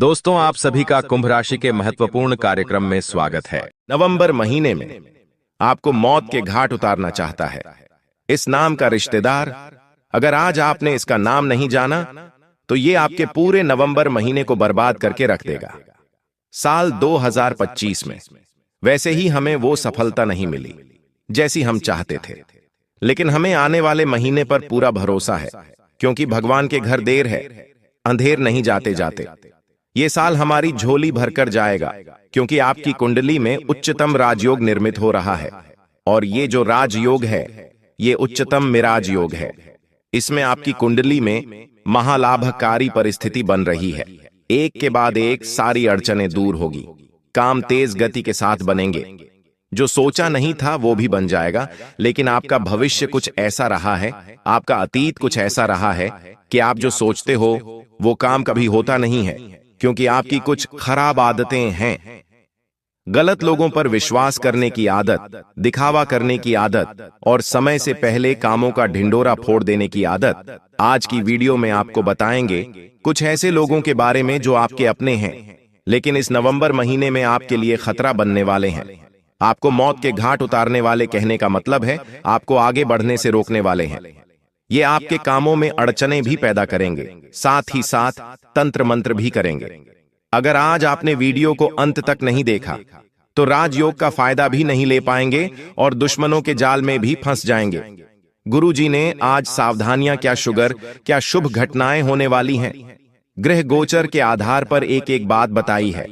दोस्तों, आप सभी का कुंभ राशि के महत्वपूर्ण कार्यक्रम में स्वागत है। नवंबर महीने में आपको मौत के घाट उतारना चाहता है इस नाम का रिश्तेदार। अगर आज आपने इसका नाम नहीं जाना तो ये आपके पूरे नवंबर महीने को बर्बाद करके रख देगा। साल 2025 में वैसे ही हमें वो सफलता नहीं मिली जैसी हम चाहते थे, लेकिन हमें आने वाले महीने पर पूरा भरोसा है, क्योंकि भगवान के घर देर है, अंधेर नहीं जाते जाते। ये साल हमारी झोली भरकर जाएगा, क्योंकि आपकी कुंडली में उच्चतम राजयोग निर्मित हो रहा है। और ये जो राजयोग है, ये उच्चतम मिराज योग है। इसमें आपकी कुंडली में महालाभकारी परिस्थिति बन रही है। एक के बाद एक सारी अड़चनें दूर होगी, काम तेज गति के साथ बनेंगे। जो सोचा नहीं था वो भी बन जाएगा, लेकिन आपका भविष्य कुछ ऐसा रहा है, आपका अतीत कुछ ऐसा रहा है कि आप जो सोचते हो वो काम कभी होता नहीं है, क्योंकि आपकी कुछ खराब आदतें हैं। गलत लोगों पर विश्वास करने की आदत, दिखावा करने की आदत और समय से पहले कामों का ढिंडोरा फोड़ देने की आदत। आज की वीडियो में आपको बताएंगे कुछ ऐसे लोगों के बारे में जो आपके अपने हैं, लेकिन इस नवंबर महीने में आपके लिए खतरा बनने वाले हैं। आपको मौत के घाट उतारने वाले कहने का मतलब है आपको आगे बढ़ने से रोकने वाले हैं। ये आपके कामों में अड़चनें भी पैदा करेंगे, साथ ही साथ तंत्र मंत्र भी करेंगे। अगर आज आपने वीडियो को अंत तक नहीं देखा तो राजयोग का फायदा भी नहीं ले पाएंगे और दुश्मनों के जाल में भी फंस जाएंगे। गुरुजी ने आज सावधानियां क्या शुभ घटनाएं होने वाली हैं, ग्रह गोचर के आधार पर एक एक बात बताई है।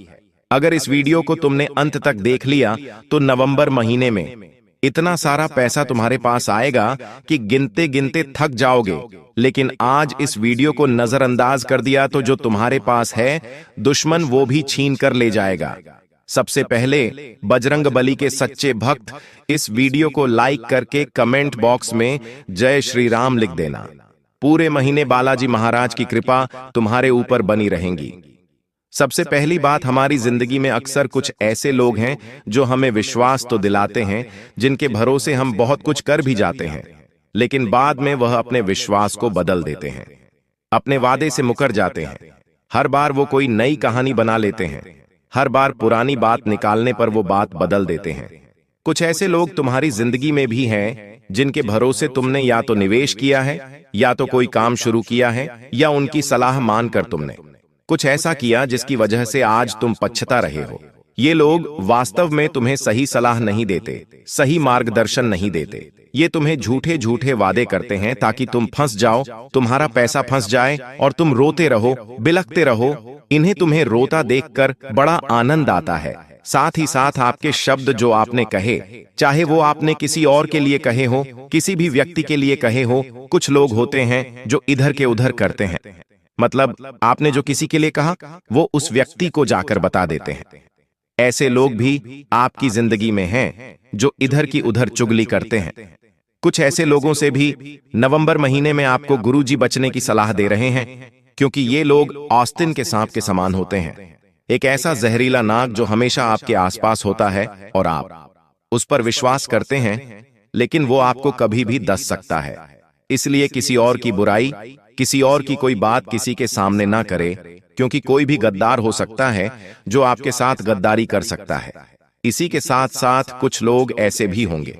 अगर इस वीडियो को तुमने अंत तक देख लिया तो नवंबर महीने में इतना सारा पैसा तुम्हारे पास आएगा कि गिनते गिनते थक जाओगे। लेकिन आज इस वीडियो को नजरअंदाज कर दिया तो जो तुम्हारे पास है दुश्मन वो भी छीन कर ले जाएगा। सबसे पहले बजरंग बली के सच्चे भक्त इस वीडियो को लाइक करके कमेंट बॉक्स में जय श्री राम लिख देना। पूरे महीने बालाजी महाराज की कृपा तुम्हारे ऊपर बनी रहेंगी। सबसे पहली बात, हमारी जिंदगी में अक्सर कुछ ऐसे लोग हैं जो हमें विश्वास तो दिलाते हैं, जिनके भरोसे हम बहुत कुछ कर भी जाते हैं, लेकिन बाद में वह अपने विश्वास को बदल देते हैं, अपने वादे से मुकर जाते हैं। हर बार वो कोई नई कहानी बना लेते हैं, हर बार पुरानी बात निकालने पर वो बात बदल देते हैं। कुछ ऐसे लोग तुम्हारी जिंदगी में भी हैं जिनके भरोसे तुमने या तो निवेश किया है, या तो कोई काम शुरू किया है, या उनकी सलाह मानकर तुमने कुछ ऐसा किया जिसकी वजह से आज तुम पछता रहे हो। ये लोग वास्तव में तुम्हें सही सलाह नहीं देते, सही मार्गदर्शन नहीं देते। ये तुम्हें झूठे झूठे वादे करते हैं ताकि तुम फंस जाओ, तुम्हारा पैसा फंस जाए और तुम रोते रहो, बिलखते रहो। इन्हें तुम्हें रोता देखकर बड़ा आनंद आता है। साथ ही साथ आपके शब्द जो आपने कहे, चाहे वो आपने किसी और के लिए कहे हो, किसी भी व्यक्ति के लिए कहे हो। कुछ लोग होते हैं जो इधर के उधर करते हैं, मतलब आपने जो किसी के लिए कहा वो उस व्यक्ति को जाकर बता देते हैं। ऐसे लोग भी आपकी जिंदगी में हैं जो इधर की उधर चुगली करते हैं। कुछ ऐसे लोगों से भी नवंबर महीने में आपको गुरुजी बचने की सलाह दे रहे हैं, क्योंकि ये लोग आस्तीन के सांप के समान होते हैं। एक ऐसा जहरीला नाग जो हमेशा आपके आसपास होता है और आप उस पर विश्वास करते हैं, लेकिन वो आपको कभी भी डस सकता है। इसलिए किसी और की बुराई, किसी और की कोई बात किसी के सामने ना करे, क्योंकि कोई भी गद्दार हो सकता है जो आपके साथ गद्दारी कर सकता है। इसी के साथ साथ कुछ लोग ऐसे भी होंगे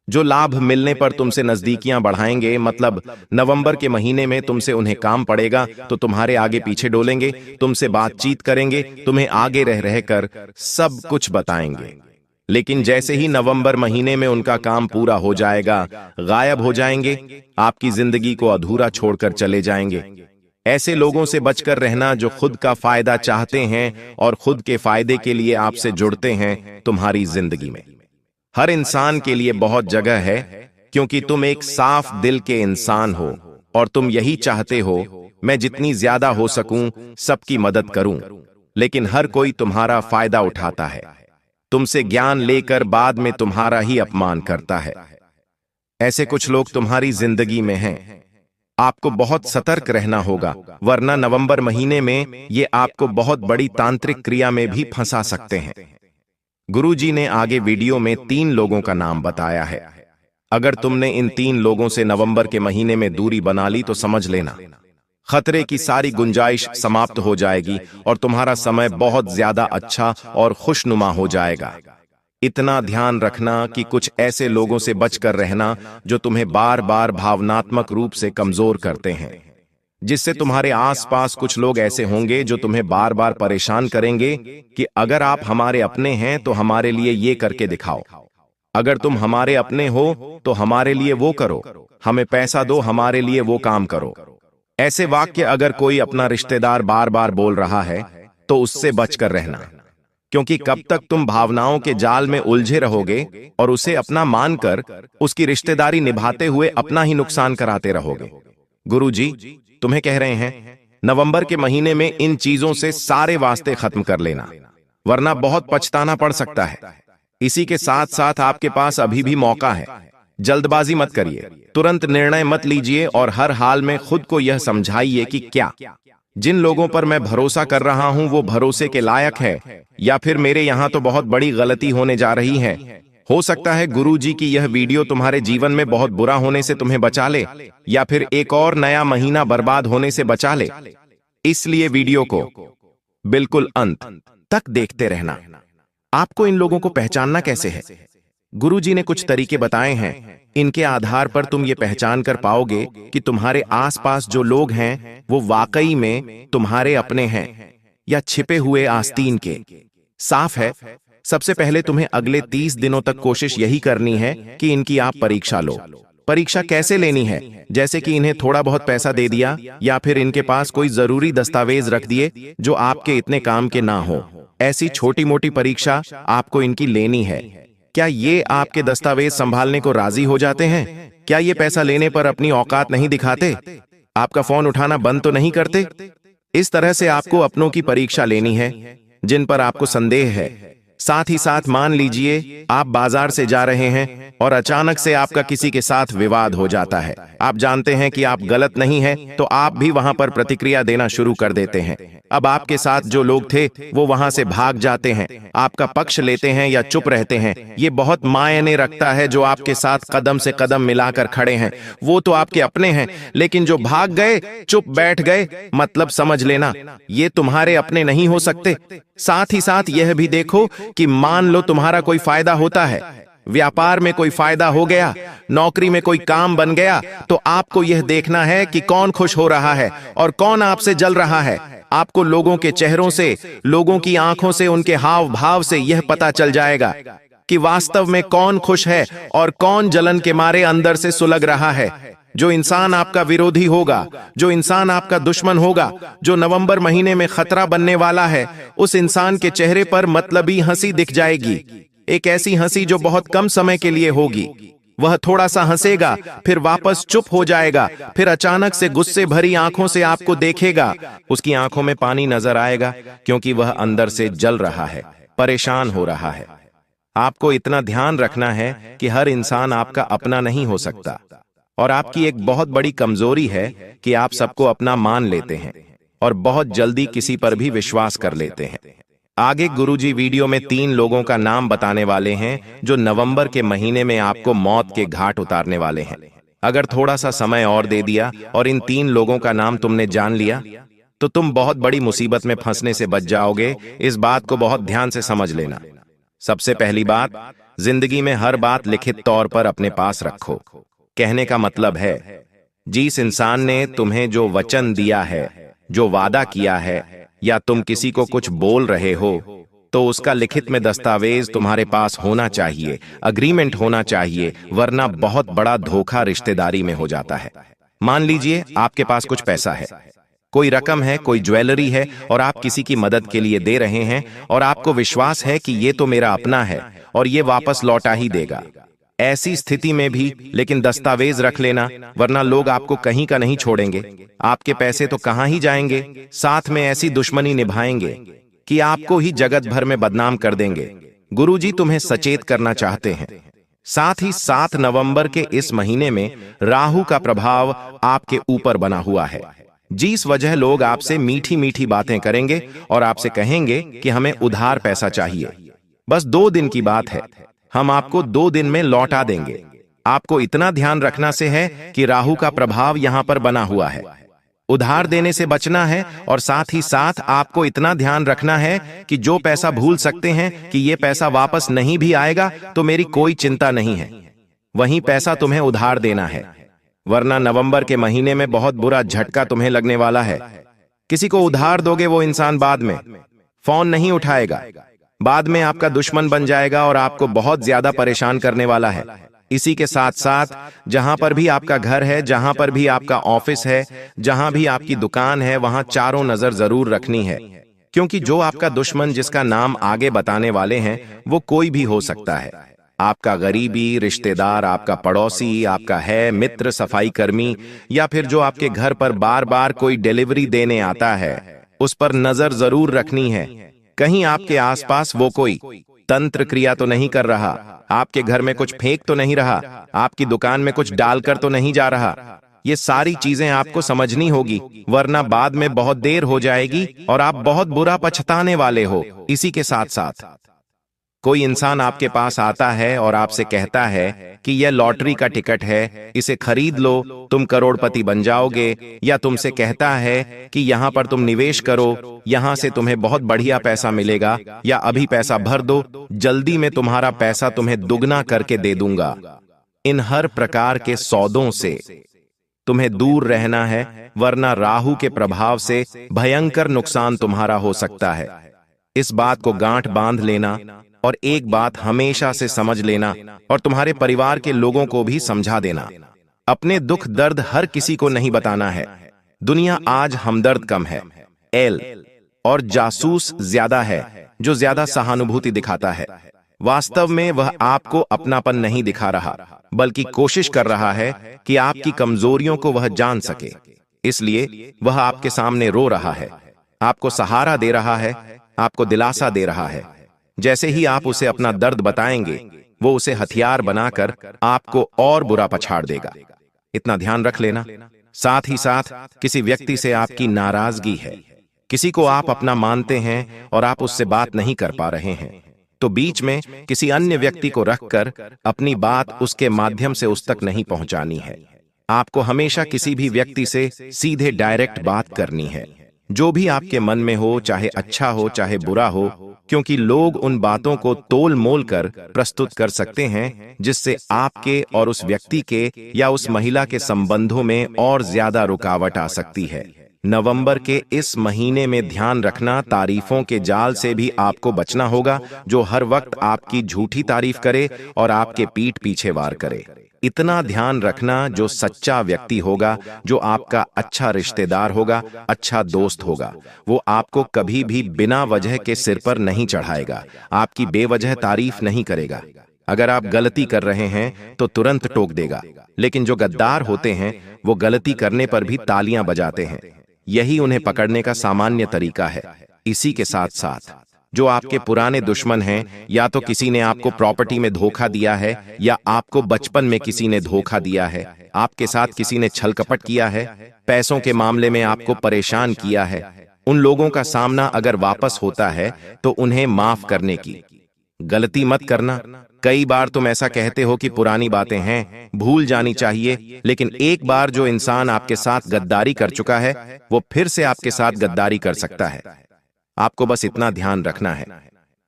जो लाभ मिलने पर तुमसे नजदीकियां बढ़ाएंगे। मतलब नवंबर के महीने में तुमसे उन्हें काम पड़ेगा तो तुम्हारे आगे पीछे डोलेंगे, तुमसे बातचीत करेंगे, तुम्हें आगे रह रहकर सब कुछ बताएंगे। लेकिन जैसे ही नवंबर महीने में उनका काम पूरा हो जाएगा, गायब हो जाएंगे, आपकी जिंदगी को अधूरा छोड़कर चले जाएंगे। ऐसे लोगों से बचकर रहना जो खुद का फायदा चाहते हैं और खुद के फायदे के लिए आपसे जुड़ते हैं। तुम्हारी जिंदगी में हर इंसान के लिए बहुत जगह है, क्योंकि तुम एक साफ दिल के इंसान हो और तुम यही चाहते हो मैं जितनी ज्यादा हो सकूं सबकी मदद करूं। लेकिन हर कोई तुम्हारा फायदा उठाता है, तुमसे ज्ञान लेकर बाद में तुम्हारा ही अपमान करता है। ऐसे कुछ लोग तुम्हारी जिंदगी में हैं। आपको बहुत सतर्क रहना होगा, वरना नवंबर महीने में ये आपको बहुत बड़ी तांत्रिक क्रिया में भी फंसा सकते हैं। गुरुजी ने आगे वीडियो में 3 लोगों का नाम बताया है। अगर तुमने इन 3 लोगों से नवंबर के महीने में दूरी बना ली तो समझ लेना खतरे की सारी गुंजाइश समाप्त हो जाएगी और तुम्हारा समय बहुत ज्यादा अच्छा और खुशनुमा हो जाएगा। इतना ध्यान रखना कि कुछ ऐसे लोगों से बचकर रहना जो तुम्हें बार बार भावनात्मक रूप से कमजोर करते हैं, जिससे तुम्हारे आसपास कुछ लोग ऐसे होंगे जो तुम्हें बार बार परेशान करेंगे कि अगर आप हमारे अपने हैं तो हमारे लिए ये करके दिखाओ, अगर तुम हमारे अपने हो तो हमारे लिए वो करो, हमें पैसा दो, हमारे लिए वो काम करो। ऐसे वाक्य अगर कोई अपना रिश्तेदार बार बार बोल रहा है तो उससे बचकर रहना, क्योंकि कब तक तुम भावनाओं के जाल में उलझे रहोगे और उसे अपना मानकर उसकी रिश्तेदारी निभाते हुए अपना ही नुकसान कराते रहोगे। गुरुजी तुम्हें कह रहे हैं, नवंबर के महीने में इन चीजों से सारे वास्ते खत्म कर लेना, वरना बहुत पछताना पड़ सकता है। इसी के साथ साथ आपके पास अभी भी मौका है, जल्दबाजी मत करिए, तुरंत निर्णय मत लीजिए और हर हाल में खुद को यह समझाइए कि क्या जिन लोगों पर मैं भरोसा कर रहा हूं वो भरोसे के लायक है, या फिर मेरे यहां तो बहुत बड़ी गलती होने जा रही है। हो सकता है गुरुजी की यह वीडियो तुम्हारे जीवन में बहुत बुरा होने से तुम्हें बचा ले, या फिर एक और नया महीना बर्बाद होने से बचा ले। इसलिए वीडियो को बिल्कुल अंत तक देखते रहना। आपको इन लोगों को पहचानना कैसे है? गुरुजी ने कुछ तरीके बताए हैं, इनके आधार पर तुम ये पहचान कर पाओगे कि तुम्हारे आसपास जो लोग हैं वो वाकई में तुम्हारे अपने हैं या छिपे हुए आस्तीन के। साफ है, सबसे पहले तुम्हें अगले 30 दिनों तक कोशिश यही करनी है कि इनकी आप परीक्षा लो। परीक्षा कैसे लेनी है? जैसे कि इन्हें थोड़ा बहुत पैसा दे दिया या फिर इनके पास कोई जरूरी दस्तावेज रख दिए जो आपके इतने काम के ना हो। ऐसी छोटी मोटी परीक्षा आपको इनकी लेनी है। क्या ये आपके दस्तावेज संभालने को राजी हो जाते हैं? क्या ये पैसा लेने पर अपनी औकात नहीं दिखाते? आपका फोन उठाना बंद तो नहीं करते? इस तरह से आपको अपनों की परीक्षा लेनी है जिन पर आपको संदेह है। साथ ही साथ मान लीजिए आप बाजार से जा रहे हैं और अचानक से आपका किसी के साथ विवाद हो जाता है। आप जानते हैं कि आप गलत नहीं हैं, तो आप भी वहां पर प्रतिक्रिया देना शुरू कर देते हैं। अब आपके साथ जो लोग थे वो वहां से भाग जाते हैं, आपका पक्ष लेते हैं या चुप रहते हैं। ये बहुत मायने रखता है। जो आपके साथ कदम से कदम मिलाकर खड़े हैं वो तो आपके अपने हैं, लेकिन जो भाग गए, चुप बैठ गए, मतलब समझ लेना ये तुम्हारे अपने नहीं हो सकते। साथ ही साथ यह भी देखो कि मान लो तुम्हारा कोई फायदा होता है, व्यापार में कोई फायदा हो गया, नौकरी में कोई काम बन गया, तो आपको यह देखना है कि कौन खुश हो रहा है और कौन आपसे जल रहा है। आपको लोगों के चेहरों से, लोगों की आंखों से, उनके हाव भाव से यह पता चल जाएगा कि वास्तव में कौन खुश है और कौन जलन के मारे अंदर से सुलग रहा है। जो इंसान आपका विरोधी होगा, जो इंसान आपका दुश्मन होगा, जो नवंबर महीने में खतरा बनने वाला है, उस इंसान के चेहरे पर मतलबी हंसी दिख जाएगी। एक ऐसी हंसी जो बहुत कम समय के लिए होगी। वह थोड़ा सा हंसेगा, फिर वापस चुप हो जाएगा, फिर अचानक से गुस्से भरी आंखों से आपको देखेगा। उसकी आंखों में पानी नजर आएगा क्योंकि वह अंदर से जल रहा है, परेशान हो रहा है। आपको इतना ध्यान रखना है कि हर इंसान आपका अपना नहीं हो सकता, और आपकी एक बहुत बड़ी कमजोरी है कि आप सबको अपना मान लेते हैं और बहुत जल्दी किसी पर भी विश्वास कर लेते हैं। आगे गुरुजी वीडियो में 3 लोगों का नाम बताने वाले हैं जो नवंबर के महीने में आपको मौत के घाट उतारने वाले हैं। अगर थोड़ा सा समय और दे दिया और इन 3 लोगों का नाम तुमने जान लिया तो तुम बहुत बड़ी मुसीबत में फंसने से बच जाओगे। इस बात को बहुत ध्यान से समझ लेना। सबसे पहली बात, जिंदगी में हर बात लिखित तौर पर अपने पास रखो। कहने का मतलब है, जिस इंसान ने तुम्हें जो वचन दिया है, जो वादा किया है, या तुम किसी को कुछ बोल रहे हो तो उसका लिखित में दस्तावेज तुम्हारे पास होना चाहिए, अग्रीमेंट होना चाहिए, वरना बहुत बड़ा धोखा रिश्तेदारी में हो जाता है। मान लीजिए आपके पास कुछ पैसा है, कोई रकम है, कोई ज्वेलरी है, और आप किसी की मदद के लिए दे रहे हैं और आपको विश्वास है कि ये तो मेरा अपना है और ये वापस लौटा ही देगा। ऐसी स्थिति में भी लेकिन दस्तावेज रख लेना, वरना लोग आपको कहीं का नहीं छोड़ेंगे। आपके पैसे तो कहां ही जाएंगे, साथ में ऐसी दुश्मनी निभाएंगे कि आपको ही जगत भर में बदनाम कर देंगे। गुरुजी तुम्हें सचेत करना चाहते हैं। साथ ही 7 नवंबर के इस महीने में राहु का प्रभाव आपके ऊपर बना हुआ है, जिस वजह लोग आपसे मीठी मीठी बातें करेंगे और आपसे कहेंगे कि हमें उधार पैसा चाहिए। बस 2 दिन की बात है, हम आपको 2 दिन में लौटा देंगे। आपको इतना ध्यान रखना से है कि राहु का प्रभाव यहां पर बना हुआ है। उधार देने से बचना है और साथ ही साथ आपको इतना ध्यान रखना है कि जो पैसा भूल सकते हैं कि ये पैसा वापस नहीं भी आएगा तो मेरी कोई चिंता नहीं है, वहीं पैसा तुम्हें उधार देना है, वरना नवंबर के महीने में बहुत बुरा झटका तुम्हें लगने वाला है। किसी को उधार दोगे वो इंसान बाद में फोन नहीं उठाएगा, बाद में आपका दुश्मन बन जाएगा और आपको बहुत ज्यादा परेशान करने वाला है। इसी के साथ साथ जहां पर भी आपका घर है, जहां पर भी आपका ऑफिस है, जहां भी आपकी दुकान है, वहां चारों नजर जरूर रखनी है, क्योंकि जो आपका दुश्मन जिसका नाम आगे बताने वाले हैं वो कोई भी हो सकता है। आपका गरीबी रिश्तेदार, आपका पड़ोसी, आपका है मित्र, सफाई कर्मी, या फिर जो आपके घर पर बार बार कोई डिलीवरी देने आता है, उस पर नजर जरूर रखनी है। कहीं आपके आसपास वो कोई तंत्र क्रिया तो नहीं कर रहा, आपके घर में कुछ फेंक तो नहीं रहा, आपकी दुकान में कुछ डालकर तो नहीं जा रहा। ये सारी चीजें आपको समझनी होगी, वरना बाद में बहुत देर हो जाएगी और आप बहुत बुरा पछताने वाले हो। इसी के साथ साथ कोई इंसान आपके पास आता है और आपसे कहता है कि यह लॉटरी का टिकट है, इसे खरीद लो, तुम करोड़पति बन जाओगे, या तुमसे कहता है कि यहां पर तुम निवेश करो, यहां से तुम्हें बहुत बढ़िया पैसा मिलेगा, या अभी पैसा भर दो, जल्दी में तुम्हारा पैसा तुम्हें दुगना करके दे दूंगा। इन हर प्रकार के सौदों से तुम्हें दूर रहना है, वरना राहु के प्रभाव से भयंकर नुकसान तुम्हारा हो सकता है। इस बात को गांठ बांध लेना और एक बात हमेशा से समझ लेना और तुम्हारे परिवार के लोगों को भी समझा देना। अपने दुख दर्द हर किसी को नहीं बताना है। दुनिया आज हमदर्द कम है, एल और जासूस ज्यादा है, जो ज्यादा सहानुभूति दिखाता है। वास्तव में वह आपको अपनापन नहीं दिखा रहा, बल्कि कोशिश कर रहा है कि आपकी कमजोरियों को वह जान सके। इसलिए वह आपके सामने रो रहा है, आपको सहारा दे रहा है, आपको दिलासा दे रहा है। जैसे ही आप उसे अपना दर्द बताएंगे, वो उसे हथियार बनाकर आपको और बुरा पछाड़ देगा। इतना ध्यान रख लेना। साथ ही साथ किसी व्यक्ति से आपकी नाराजगी है, किसी को आप अपना मानते हैं और आप उससे बात नहीं कर पा रहे हैं, तो बीच में किसी अन्य व्यक्ति को रखकर अपनी बात उसके माध्यम से उस तक नहीं पहुंचानी है। आपको हमेशा किसी भी व्यक्ति से सीधे डायरेक्ट बात करनी है, जो भी आपके मन में हो, चाहे अच्छा हो चाहे बुरा हो, क्योंकि लोग उन बातों को तोल मोल कर प्रस्तुत कर सकते हैं जिससे आपके और उस व्यक्ति के या उस महिला के संबंधों में और ज्यादा रुकावट आ सकती है। नवंबर के इस महीने में ध्यान रखना, तारीफों के जाल से भी आपको बचना होगा, जो हर वक्त आपकी झूठी तारीफ करे और आपके पीठ पीछे वार करे। इतना ध्यान रखना, जो सच्चा व्यक्ति होगा, जो आपका अच्छा रिश्तेदार होगा, अच्छा दोस्त होगा, वो आपको कभी भी बिना वजह के सिर पर नहीं चढ़ाएगा, आपकी बेवजह तारीफ नहीं करेगा। अगर आप गलती कर रहे हैं तो तुरंत टोक देगा, लेकिन जो गद्दार होते हैं वो गलती करने पर भी तालियां बजाते हैं। यही उन्हें पकड़ने का सामान्य तरीका है। इसी के साथ साथ जो आपके पुराने दुश्मन हैं, या तो किसी ने आपको प्रॉपर्टी में धोखा दिया है, या आपको बचपन में किसी ने धोखा दिया है, आपके साथ किसी ने छल कपट किया है, पैसों के मामले में आपको परेशान किया है, उन लोगों का सामना अगर वापस होता है तो उन्हें माफ करने की गलती मत करना। कई बार तुम ऐसा कहते हो कि पुरानी बातें हैं, भूल जानी चाहिए, लेकिन एक बार जो इंसान आपके साथ गद्दारी कर चुका है वो फिर से आपके साथ गद्दारी कर सकता है। आपको बस इतना ध्यान रखना है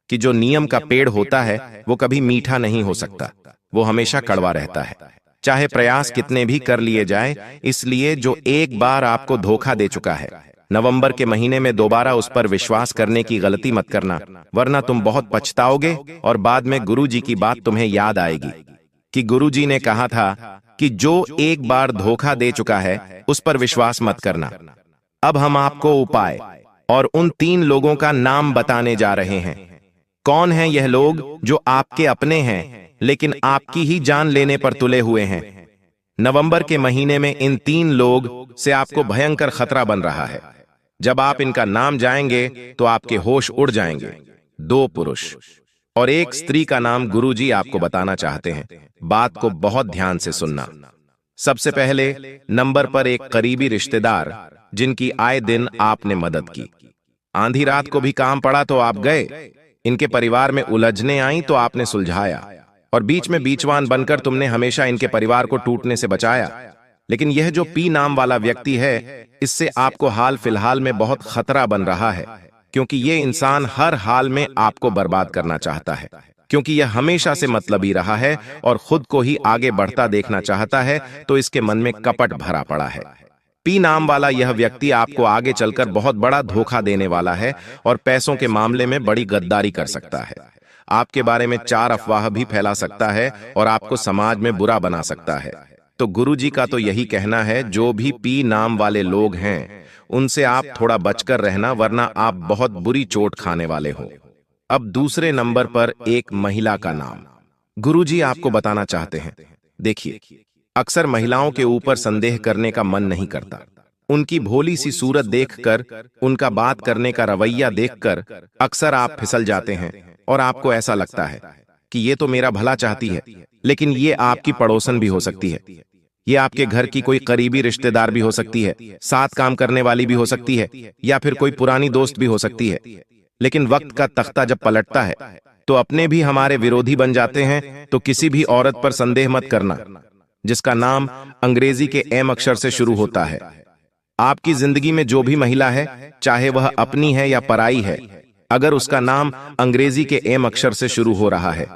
कि जो नियम का पेड़ होता है वो कभी मीठा नहीं हो सकता, वो हमेशा कड़वा रहता है, चाहे प्रयास कितने भी कर लिए जाए। इसलिए जो एक बार आपको धोखा दे चुका है, नवंबर के महीने में दोबारा उस पर विश्वास करने की गलती मत करना, वरना तुम बहुत पछताओगे और बाद में गुरुजी की बात तुम्हें याद आएगी कि गुरुजी ने कहा था कि जो एक बार धोखा दे चुका है उस पर विश्वास मत करना। अब हम आपको उपाय और उन 3 लोगों का नाम बताने जा रहे हैं। कौन हैं यह लोग जो आपके अपने हैं लेकिन आपकी ही जान लेने पर तुले हुए हैं? नवंबर के महीने में इन 3 लोग से आपको भयंकर खतरा बन रहा है। जब आप इनका नाम जाएंगे तो आपके होश उड़ जाएंगे। 2 पुरुष और 1 स्त्री का नाम गुरुजी आपको बताना चाहते हैं। बात को बहुत ध्यान से सुनना। सबसे पहले नंबर पर एक करीबी रिश्तेदार जिनकी आए दिन आपने मदद की। आंधी रात को भी काम पड़ा तो आप गए, इनके परिवार में उलझने आई तो आपने सुलझाया, और बीच में बीचवान बनकर तुमने हमेशा इनके परिवार को टूटने से बचाया। लेकिन यह जो पी नाम वाला व्यक्ति है, इससे आपको हाल फिलहाल में बहुत खतरा बन रहा है, क्योंकि ये इंसान हर हाल में आपको बर्बाद करना चाहता है, क्योंकि यह हमेशा से मतलबी रहा है और खुद को ही आगे बढ़ता देखना चाहता है, तो इसके मन में कपट भरा पड़ा है। पी नाम वाला यह व्यक्ति आपको आगे चलकर बहुत बड़ा धोखा देने वाला है और पैसों के मामले में बड़ी गद्दारी कर सकता है। आपके बारे में 4 अफवाह भी फैला सकता है और आपको समाज में बुरा बना सकता है। तो गुरुजी का तो यही कहना है, जो भी पी नाम वाले लोग हैं उनसे आप थोड़ा बचकर रहना, वरना आप बहुत बुरी चोट खाने वाले हो। अब दूसरे नंबर पर एक महिला का नाम गुरुजी आपको बताना चाहते हैं। देखिए, अक्सर महिलाओं के ऊपर संदेह करने का मन नहीं करता। उनकी भोली सी सूरत देखकर, उनका बात करने का रवैया देखकर अक्सर आप फिसल जाते हैं और आपको ऐसा लगता है कि ये तो मेरा भला चाहती है, लेकिन ये आपकी पड़ोसन भी हो सकती है, ये आपके घर की कोई करीबी रिश्तेदार भी हो सकती है, साथ काम करने वाली भी हो सकती है, या फिर कोई पुरानी दोस्त भी हो सकती है। लेकिन वक्त का तख्ता जब पलटता है तो अपने भी हमारे विरोधी बन जाते हैं। तो किसी भी औरत पर संदेह मत करना जिसका नाम अंग्रेजी के एम अक्षर से शुरू होता है। आपकी जिंदगी में जो भी महिला है, चाहे वह अपनी है या पराई है, अगर उसका नाम अंग्रेजी के एम अक्षर से शुरू हो रहा है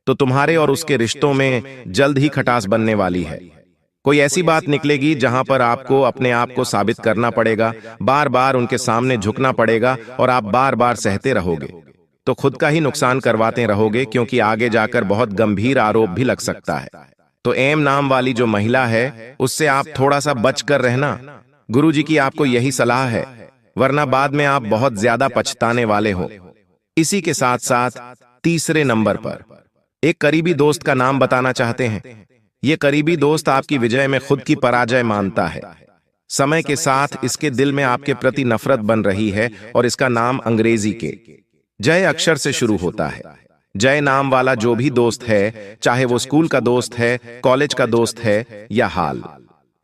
तो तुम्हारे और उसके रिश्तों में जल्द ही खटास बनने वाली है। कोई ऐसी बात निकलेगी जहां पर आपको अपने आप को साबित करना पड़ेगा, बार बार उनके सामने झुकना पड़ेगा और आप बार बार सहते रहोगे तो खुद का ही नुकसान करवाते रहोगे, क्योंकि आगे जाकर बहुत गंभीर आरोप भी लग सकता है। तो एम नाम वाली जो महिला है उससे आप थोड़ा सा बच कर रहना। गुरुजी की आपको यही सलाह है, वरना बाद में आप बहुत ज्यादा पछताने वाले हो। इसी के साथ साथ तीसरे नंबर पर एक करीबी दोस्त का नाम बताना चाहते हैं। ये करीबी दोस्त आपकी विजय में खुद की पराजय मानता है। समय के साथ इसके दिल में आपके प्रति नफरत बन रही है और इसका नाम अंग्रेजी के जय अक्षर से शुरू होता है। जय नाम वाला जो भी दोस्त है, चाहे वो स्कूल का दोस्त है, कॉलेज का दोस्त है या हाल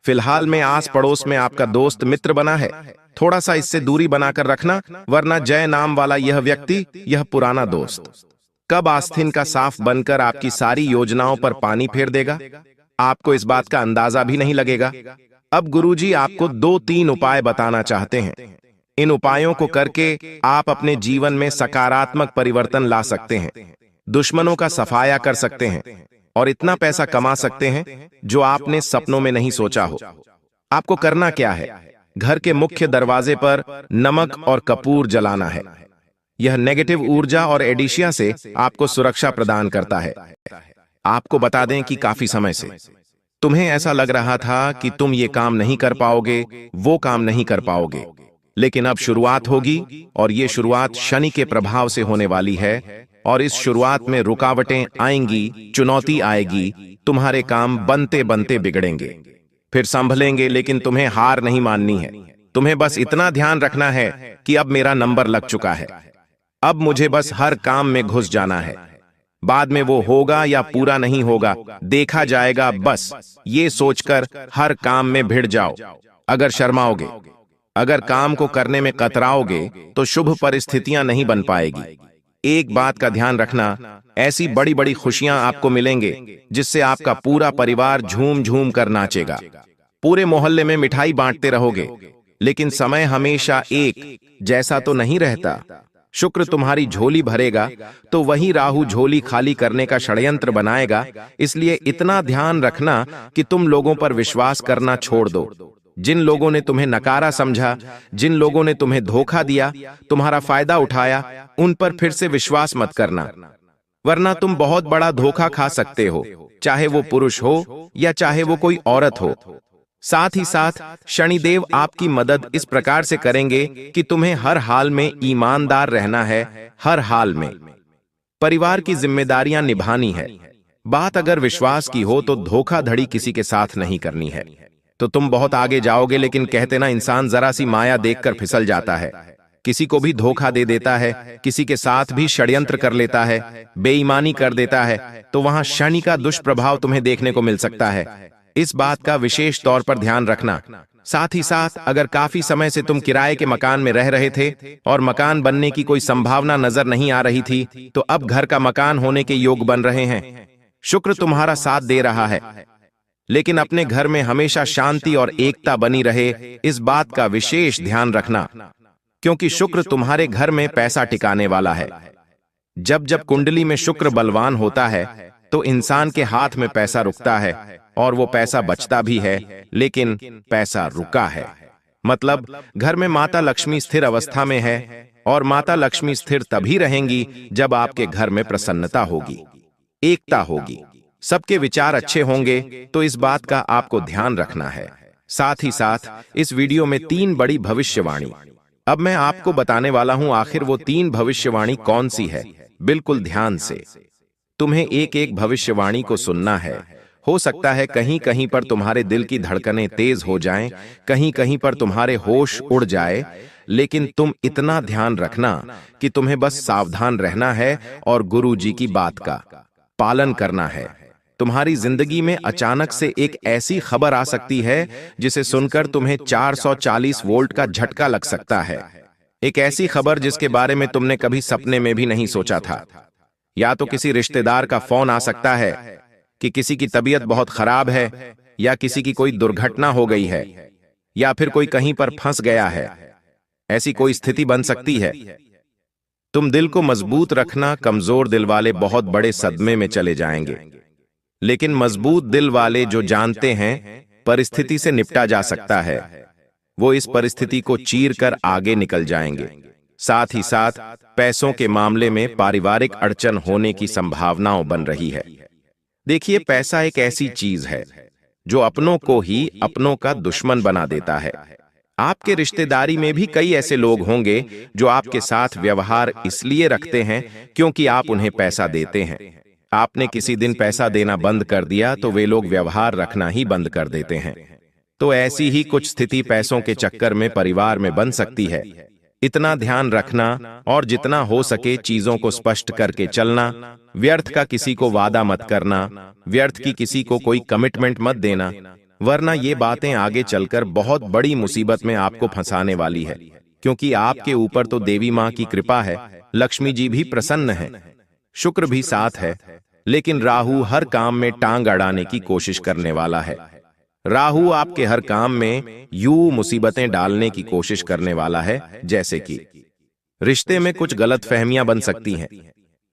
फिलहाल में आस पड़ोस में आपका दोस्त मित्र बना है, थोड़ा सा इससे दूरी बनाकर रखना, वरना जय नाम वाला यह व्यक्ति, यह पुराना दोस्त कब आस्तीन का साफ बनकर आपकी सारी योजनाओं पर पानी फेर देगा, आपको इस बात का अंदाजा भी नहीं लगेगा। अब गुरुजी आपको 2-3 उपाय बताना चाहते हैं। इन उपायों को करके आप अपने जीवन में सकारात्मक परिवर्तन ला सकते हैं, दुश्मनों का सफाया कर सकते हैं और इतना पैसा कमा सकते हैं जो आपने सपनों में नहीं सोचा हो। आपको करना क्या है? घर के मुख्य दरवाजे पर नमक और कपूर जलाना है। यह नेगेटिव ऊर्जा और एडिशिया से आपको सुरक्षा प्रदान करता है। आपको बता दें कि काफी समय से तुम्हें ऐसा लग रहा था कि तुम ये काम नहीं कर पाओगे, वो काम नहीं कर पाओगे, लेकिन अब शुरुआत होगी और ये शुरुआत शनि के प्रभाव से होने वाली है और इस शुरुआत में रुकावटें आएंगी, चुनौती आएगी, तुम्हारे काम बनते बनते बिगड़ेंगे, फिर संभलेंगे, लेकिन तुम्हें हार नहीं माननी है। तुम्हें बस इतना ध्यान रखना है कि अब मेरा नंबर लग चुका है, अब मुझे बस हर काम में घुस जाना है, बाद में वो होगा या पूरा नहीं होगा देखा जाएगा, बस ये सोचकर हर काम में भिड़ जाओ। अगर शर्माओगे, अगर काम को करने में कतराओगे तो शुभ परिस्थितियां नहीं बन पाएगी। एक बात का ध्यान रखना, ऐसी बड़ी बड़ी खुशियां आपको मिलेंगे जिससे आपका पूरा परिवार झूम झूम कर नाचेगा। पूरे मोहल्ले में मिठाई बांटते रहोगे, लेकिन समय हमेशा एक जैसा तो नहीं रहता। शुक्र तुम्हारी झोली भरेगा तो वही राहु झोली खाली करने का षड्यंत्र बनाएगा। इसलिए इतना ध्यान रखना कि तुम लोगों पर विश्वास करना छोड़ दो। जिन लोगों ने तुम्हें नकारा समझा, जिन लोगों ने तुम्हें धोखा दिया, तुम्हारा फायदा उठाया, उन पर फिर से विश्वास मत करना, वरना तुम बहुत बड़ा धोखा खा सकते हो, चाहे वो पुरुष हो या चाहे वो कोई औरत हो। साथ ही साथ शनिदेव आपकी मदद इस प्रकार से करेंगे कि तुम्हें हर हाल में ईमानदार रहना है, हर हाल में परिवार की जिम्मेदारियां निभानी है। बात अगर विश्वास की हो तो धोखाधड़ी किसी के साथ नहीं करनी है, तो तुम बहुत आगे जाओगे। लेकिन कहते ना, इंसान जरा सी माया देखकर फिसल जाता है, किसी को भी धोखा दे देता है, किसी के साथ भी षड्यंत्र कर लेता है, बेईमानी कर देता है, तो वहां शनि का दुष्प्रभाव तुम्हें देखने को मिल सकता है। इस बात का विशेष तौर पर ध्यान रखना। साथ ही साथ अगर काफी समय से तुम किराए के मकान में रह रहे थे और मकान बनने की कोई संभावना नजर नहीं आ रही थी, तो अब घर का मकान होने के योग बन रहे हैं। शुक्र तुम्हारा साथ दे रहा है। लेकिन अपने घर में हमेशा शांति और एकता बनी रहे, इस बात का विशेष ध्यान रखना, क्योंकि शुक्र तुम्हारे घर में पैसा टिकाने वाला है। जब जब कुंडली में शुक्र बलवान होता है तो इंसान के हाथ में पैसा रुकता है और वो पैसा बचता भी है, लेकिन पैसा रुका है। मतलब घर में माता लक्ष्मी स्थिर अवस्था में है, और माता लक्ष्मी स्थिर तभी रहेंगी जब आपके घर में प्रसन्नता होगी, एकता होगी, सबके विचार अच्छे होंगे। तो इस बात का आपको ध्यान रखना है। साथ ही साथ इस वीडियो में 3 बड़ी भविष्यवाणी अब मैं आपको बताने वाला हूं। आखिर वो 3 भविष्यवाणी कौन सी है, बिल्कुल ध्यान से तुम्हें एक एक भविष्यवाणी को सुनना है। हो सकता है कहीं कहीं पर तुम्हारे दिल की धड़कनें तेज हो जाएं, कहीं कहीं पर तुम्हारे होश उड़ जाए, लेकिन तुम इतना ध्यान रखना कि तुम्हें बस सावधान रहना है और गुरु जी की बात का पालन करना है। तुम्हारी जिंदगी में अचानक से एक ऐसी खबर आ सकती है जिसे सुनकर तुम्हें 440 वोल्ट का झटका लग सकता है। एक ऐसी खबर जिसके बारे में तुमने कभी सपने में भी नहीं सोचा था। या तो किसी रिश्तेदार का फोन आ सकता है कि किसी की तबीयत बहुत खराब है, या किसी की कोई दुर्घटना हो गई है, या फिर कोई कहीं पर फंस गया है। ऐसी कोई स्थिति बन सकती है। तुम दिल को मजबूत रखना। कमजोर दिल वाले बहुत बड़े सदमे में चले जाएंगे, लेकिन मजबूत दिल वाले जो जानते हैं परिस्थिति से निपटा जा सकता है, वो इस परिस्थिति को चीर कर आगे निकल जाएंगे। साथ ही साथ पैसों के मामले में पारिवारिक अड़चन होने की संभावनाओं बन रही है। देखिए, पैसा एक ऐसी चीज है जो अपनों को ही अपनों का दुश्मन बना देता है। आपके रिश्तेदारी में भी कई ऐसे लोग होंगे जो आपके साथ व्यवहार इसलिए रखते हैं क्योंकि आप उन्हें पैसा देते हैं। आपने किसी दिन पैसा देना बंद कर दिया तो वे लोग व्यवहार रखना ही बंद कर देते हैं। तो ऐसी ही कुछ स्थिति पैसों के चक्कर में परिवार में बन सकती है। इतना ध्यान रखना और जितना हो सके चीजों को स्पष्ट करके चलना। व्यर्थ का किसी को वादा मत करना, व्यर्थ की किसी को कोई कमिटमेंट मत देना, वरना ये बातें आगे चलकर बहुत बड़ी मुसीबत में आपको फंसाने वाली है। क्योंकि आपके ऊपर तो देवी मां की कृपा है, लक्ष्मी जी भी प्रसन्न है, शुक्र भी साथ है, लेकिन राहु हर काम में टांग अड़ाने की कोशिश करने वाला है। राहु आपके हर काम में यूं मुसीबतें डालने की कोशिश करने वाला है, जैसे कि रिश्ते में कुछ गलतफहमियां बन सकती हैं।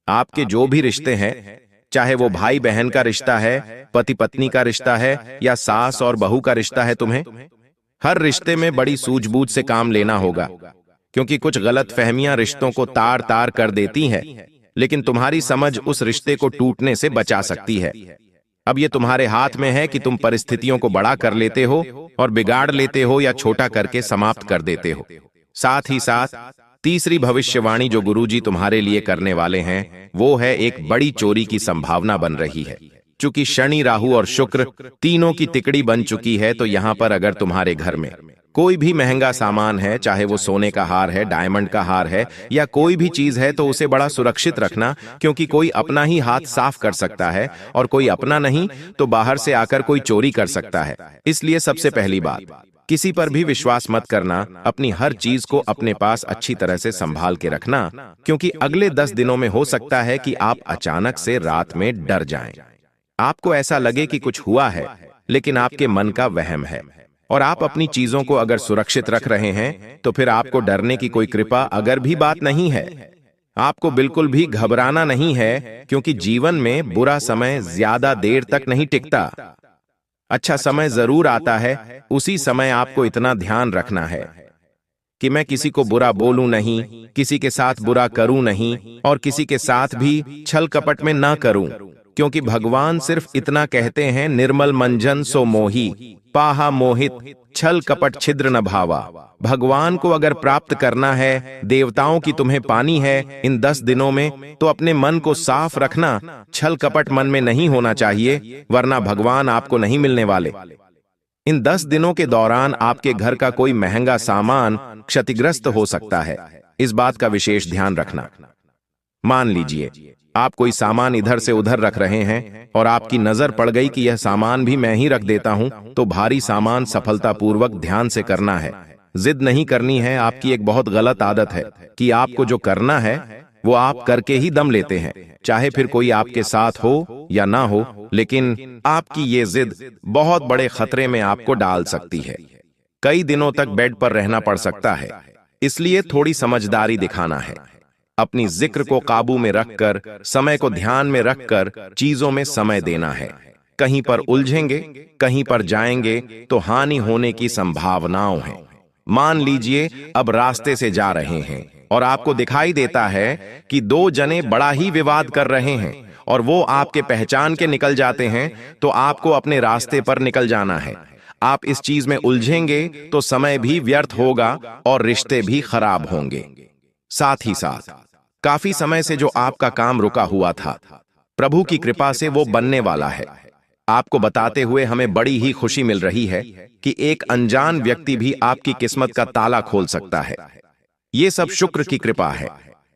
आपके जो भी रिश्ते हैं, चाहे वो भाई बहन का रिश्ता है, पति पत्नी का रिश्ता है, या सास और बहू का रिश्ता है, तुम्हें हर रिश्ते में बड़ी सूझबूझ से काम लेना होगा। क्योंकि कुछ गलतफहमियां रिश्तों को तार तार कर देती हैं, लेकिन तुम्हारी समझ उस रिश्ते को टूटने से बचा सकती है। अब ये तुम्हारे हाथ में है कि तुम परिस्थितियों को बड़ा कर लेते हो और बिगाड़ लेते हो, या छोटा करके समाप्त कर देते हो। साथ ही साथ तीसरी भविष्यवाणी जो गुरुजी तुम्हारे लिए करने वाले हैं, वो है एक बड़ी चोरी की संभावना बन रही है। चूंकि शनि, राहु और शुक्र तीनों की तिकड़ी बन चुकी है, तो यहां पर अगर तुम्हारे घर में कोई भी महंगा सामान है, चाहे वो सोने का हार है, डायमंड का हार है, या कोई भी चीज है, तो उसे बड़ा सुरक्षित रखना। क्योंकि कोई अपना ही हाथ साफ कर सकता है, और कोई अपना नहीं तो बाहर से आकर कोई चोरी कर सकता है। इसलिए सबसे पहली बात, किसी पर भी विश्वास मत करना। अपनी हर चीज को अपने पास अच्छी तरह से संभाल के रखना, क्योंकि अगले 10 दिनों में हो सकता है कि आप अचानक से रात में डर जाएं। आपको ऐसा लगे कि कुछ हुआ है, लेकिन आपके मन का वहम है, और आप अपनी चीजों को अगर सुरक्षित रख रहे हैं तो फिर आपको डरने की कोई कृपा अगर भी बात नहीं है। आपको बिल्कुल भी घबराना नहीं है, क्योंकि जीवन में बुरा समय ज्यादा देर तक नहीं टिकता। अच्छा समय जरूर आता है। उसी समय आपको इतना ध्यान रखना है कि मैं किसी को बुरा बोलूं नहीं, किसी के साथ बुरा करूं नहीं, और किसी के साथ भी छल कपट में ना करूं। क्योंकि भगवान सिर्फ इतना कहते हैं, निर्मल मंजन सो मोही, पाहा मोहित, छल कपट छिद्र न भावा। भगवान को अगर प्राप्त करना है, देवताओं की तुम्हें पानी है इन 10 दिनों में, तो अपने मन को साफ रखना। छल कपट मन में नहीं होना चाहिए, वरना भगवान आपको नहीं मिलने वाले। इन 10 दिनों के दौरान आपके घर का कोई महंगा सामान क्षतिग्रस्त हो सकता है, इस बात का विशेष ध्यान रखना। मान लीजिए आप कोई सामान इधर से उधर रख रहे हैं और आपकी नजर पड़ गई कि यह सामान भी मैं ही रख देता हूं, तो भारी सामान सफलतापूर्वक ध्यान से करना है। जिद नहीं करनी है। आपकी एक बहुत गलत आदत है कि आपको जो करना है वो आप करके ही दम लेते हैं, चाहे फिर कोई आपके साथ हो या ना हो। लेकिन आपकी ये जिद बहुत बड़े खतरे में आपको डाल सकती है। कई दिनों तक बेड पर रहना पड़ सकता है। इसलिए थोड़ी समझदारी दिखाना है। अपनी जिक्र को काबू में रखकर, समय को ध्यान में रखकर चीजों में समय देना है। कहीं पर उलझेंगे, कहीं पर जाएंगे तो हानि होने की संभावनाओं है। मान लीजिए अब रास्ते से जा रहे हैं और आपको दिखाई देता है कि दो जने बड़ा ही विवाद कर रहे हैं और वो आपके पहचान के निकल जाते हैं, तो आपको अपने रास्ते पर निकल जाना है। आप इस चीज में उलझेंगे तो समय भी व्यर्थ होगा और रिश्ते भी खराब होंगे। साथ ही साथ काफी समय से जो आपका काम रुका हुआ था, प्रभु की कृपा से वो बनने वाला है। आपको बताते हुए हमें बड़ी ही खुशी मिल रही है कि एक अनजान व्यक्ति भी आपकी किस्मत का ताला खोल सकता है। ये सब शुक्र की कृपा है।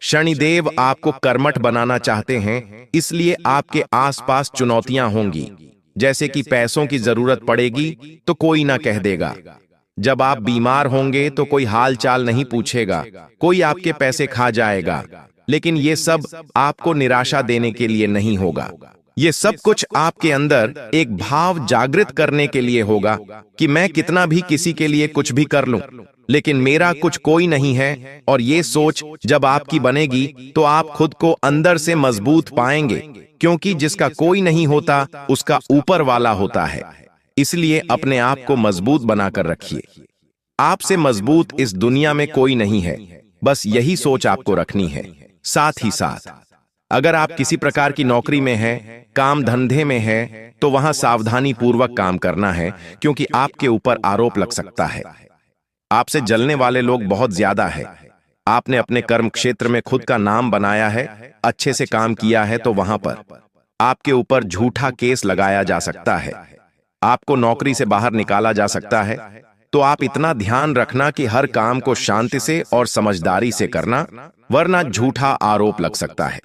शनिदेव आपको कर्मठ बनाना चाहते हैं, इसलिए आपके आसपास चुनौतियां होंगी। जैसे कि पैसों की जरूरत पड़ेगी तो कोई ना कह देगा, जब आप बीमार होंगे तो कोई हाल चाल नहीं पूछेगा, कोई आपके पैसे खा जाएगा। लेकिन ये सब आपको निराशा देने के लिए नहीं होगा। ये सब कुछ आपके अंदर एक भाव जागृत करने के लिए होगा कि मैं कितना भी किसी के लिए कुछ भी कर लूं, लेकिन मेरा कुछ कोई नहीं है। और ये सोच जब आपकी बनेगी तो आप खुद को अंदर से मजबूत पाएंगे, क्योंकि जिसका कोई नहीं होता उसका ऊपर वाला होता है। इसलिए अपने आप को मजबूत बनाकर रखिए। आपसे मजबूत इस दुनिया में कोई नहीं है, बस यही सोच आपको रखनी है। साथ ही साथ अगर आप किसी प्रकार की नौकरी में हैं, काम धंधे में हैं, तो वहां सावधानी पूर्वक काम करना है, क्योंकि आपके ऊपर आरोप लग सकता है। आपसे जलने वाले लोग बहुत ज्यादा है। आपने अपने कर्म क्षेत्र में खुद का नाम बनाया है, अच्छे से काम किया है, तो वहां पर आपके ऊपर झूठा केस लगाया जा सकता है, आपको नौकरी से बाहर निकाला जा सकता है। तो आप इतना ध्यान रखना कि हर काम को शांति से और समझदारी से करना, वरना झूठा आरोप लग सकता है।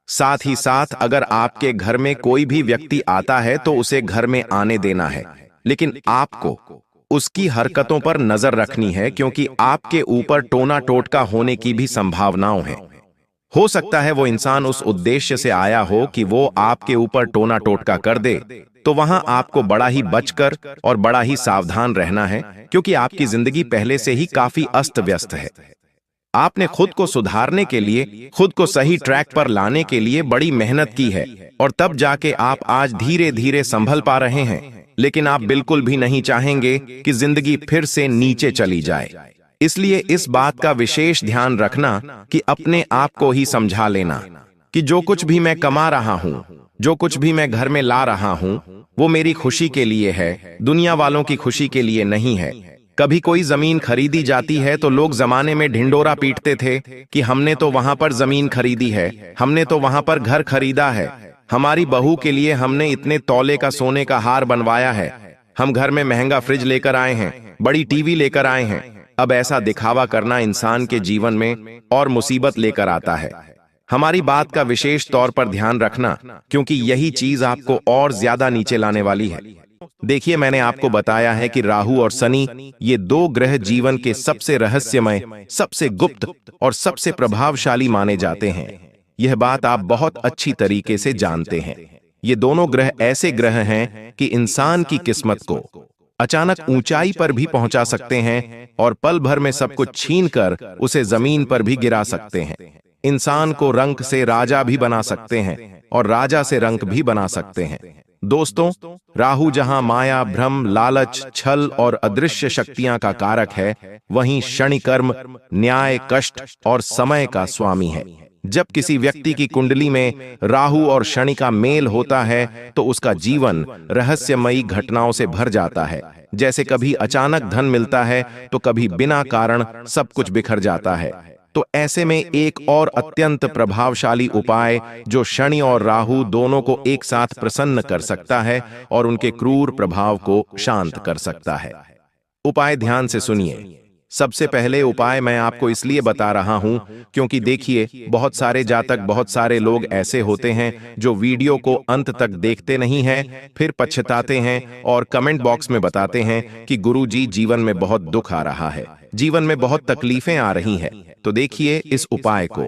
साथ ही साथ अगर आपके घर में कोई भी व्यक्ति आता है तो उसे घर में आने देना है, लेकिन आपको उसकी हरकतों पर नजर रखनी है, क्योंकि आपके ऊपर टोना टोटका होने की भी संभावनाएं हैं। हो सकता है वो इंसान उस उद्देश्य से आया हो कि वो आपके ऊपर टोना टोटका कर दे, तो वहां आपको बड़ा ही बचकर और बड़ा ही सावधान रहना है, क्योंकि आपकी जिंदगी पहले से ही काफी अस्त व्यस्त है। आपने खुद को सुधारने के लिए, खुद को सही ट्रैक पर लाने के लिए बड़ी मेहनत की है, और तब जाके आप आज धीरे धीरे संभल पा रहे हैं। लेकिन आप बिल्कुल भी नहीं चाहेंगे कि जिंदगी फिर से नीचे चली जाए। इसलिए इस बात का विशेष ध्यान रखना कि अपने आप को ही समझा लेना कि जो कुछ भी मैं कमा रहा हूं, जो कुछ भी मैं घर में ला रहा हूं, वो मेरी खुशी के लिए है, दुनिया वालों की खुशी के लिए नहीं है। कभी कोई जमीन खरीदी जाती है तो लोग जमाने में ढिंडोरा पीटते थे कि हमने तो वहां पर जमीन खरीदी है, हमने तो वहां पर घर खरीदा है, हमारी बहू के लिए हमने इतने तौले का सोने का हार बनवाया है, हम घर में महंगा फ्रिज लेकर आए हैं, बड़ी टीवी लेकर आए हैं। अब ऐसा दिखावा करना इंसान के जीवन में और मुसीबत लेकर आता है। हमारी बात का विशेष तौर पर ध्यान रखना, क्योंकि यही चीज आपको और ज्यादा नीचे लाने वाली है। देखिए, मैंने आपको बताया है कि राहु और शनि, ये दो ग्रह जीवन के सबसे रहस्यमय, सबसे गुप्त और सबसे प्रभावशाली माने जाते हैं। यह बात आप बहुत अच्छी तरीके से जानते हैं। ये दोनों ग्रह ऐसे ग्रह हैं कि इंसान की किस्मत को अचानक ऊंचाई पर भी पहुंचा सकते हैं और पल भर में सब कुछ छीनकर उसे जमीन पर भी गिरा सकते हैं। इंसान को रंक से राजा भी बना सकते हैं और राजा से रंक भी बना सकते हैं। दोस्तों, राहु जहां माया, भ्रम, लालच, छल और अदृश्य शक्तियां का कारक है, वहीं शनि कर्म, न्याय, कष्ट और समय का स्वामी है। जब किसी व्यक्ति की कुंडली में राहु और शनि का मेल होता है तो उसका जीवन रहस्यमयी घटनाओं से भर जाता है। जैसे कभी अचानक धन मिलता है तो कभी बिना कारण सब कुछ बिखर जाता है। तो ऐसे में एक और अत्यंत प्रभावशाली उपाय जो शनि और राहु दोनों को एक साथ प्रसन्न कर सकता है और उनके क्रूर प्रभाव को शांत कर सकता है। उपाय ध्यान से सुनिए। सबसे पहले उपाय मैं आपको इसलिए बता रहा हूं क्योंकि देखिए, बहुत सारे जातक, बहुत सारे लोग ऐसे होते हैं जो वीडियो को अंत तक देखते नहीं हैं, फिर पछताते हैं और कमेंट बॉक्स में बताते हैं कि गुरुजी, जीवन में बहुत दुख आ रहा है, जीवन में बहुत तकलीफें आ रही हैं। तो देखिए इस उपाय को।